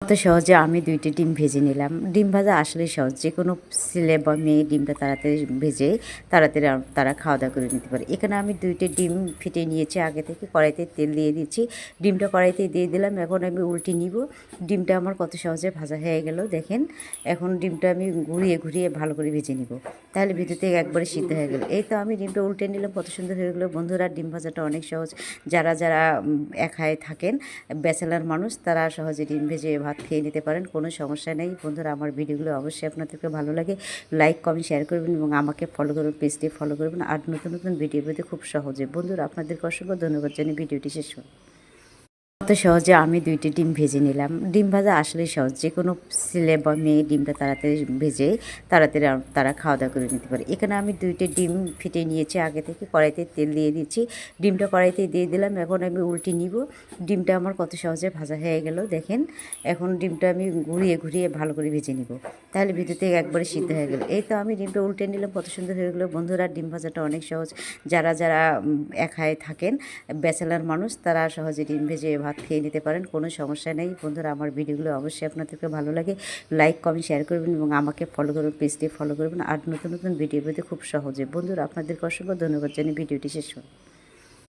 কত সহজে আমি ২টি ডিম ভেজে নিলাম। ডিম ভাজা আসলেই সহজ। যেকোনো ছেলে বা মেয়ে ডিমটা তাড়াতাড়ি ভেজে তাড়াতাড়ি তারা খাওয়া-দাওয়া করে নিতে পারে। এখানে আমি ২টি ডিম ফেটে নিয়েছি আগে থেকে। কড়াইতে তেল দিয়ে দিচ্ছি। ডিমটা কড়াইতে দিয়ে দিলাম। এখন আমি উল্টে নিব। ডিমটা আমার কত সহজে ভাজা হয়ে গেল দেখেন। এখন ডিমটা আমি ঘুরিয়ে, ঘুরিয়ে ভালো করে ভেজে নিব। তাহলে ভিতর থেকে একবারে সিদ্ধ হয়ে গেল। এই তো আমি ডিমটা উল্টে নিলাম। কত সুন্দর হয়ে গেল। বন্ধুরা, ডিম ভাজাটা অনেক সহজ। যারা একাই থাকেন, ব্যাচেলর মানুষ, তারা সহজে ডিম ভেজে ভাত খেয়ে নিতে পারেন, কোনো সমস্যা নেই। বন্ধুরা, আমার ভিডিওগুলো অবশ্যই আপনাদেরকে ভালো লাগে। লাইক, কমেন্ট, শেয়ার করবেন এবং আমাকে ফলো করবেন, পেজটি ফলো করবেন। আর নতুন নতুন ভিডিও পেতে খুব সহজে। বন্ধুরা, আপনাদেরকে অসংখ্য ধন্যবাদ জানিয়ে ভিডিওটি শেষ করুন। কত সহজে আমি ২টি ডিম ভেজে নিলাম। ডিম ভাজা আসলেই সহজ। যেকোনো ছেলে বা মেয়ে ডিমটা তাড়াতাড়ি ভেজে তাড়াতাড়ি তারা খাওয়া-দাওয়া করে নিতে পারে। এখানে আমি ২টি ডিম ফেটে নিয়েছি আগে থেকে। কড়াইতে তেল দিয়ে দিচ্ছি। ডিমটা কড়াইতে দিয়ে দিলাম। এখন আমি উল্টে নিব। ডিমটা আমার কত সহজে ভাজা হয়ে গেল দেখেন। এখন ডিমটা আমি ঘুরিয়ে, ঘুরিয়ে ভালো করে ভেজে নিব। তাহলে ভিতর থেকে একবারে সিদ্ধ হয়ে গেল। এই তো আমি ডিমটা উল্টে নিলাম। কত সুন্দর হয়ে গেল। বন্ধুরা, ডিম ভাজাটা অনেক সহজ। যারা একাই থাকেন, ব্যাচেলর মানুষ, তারা সহজে ডিম ভেজে ভাত খেয়ে নিতে পারেন, কোনো সমস্যা নেই। বন্ধুরা, আমার ভিডিওগুলো অবশ্যই আপনাদেরকে ভালো লাগে। লাইক, কমেন্ট, শেয়ার করবেন এবং আমাকে ফলো করবেন, পেজটি ফলো করবেন। আর নতুন নতুন ভিডিও পেতে খুব সহজে। বন্ধুরা, আপনাদেরকে অসংখ্য ধন্যবাদ জানিয়ে ভিডিওটি শেষ করুন।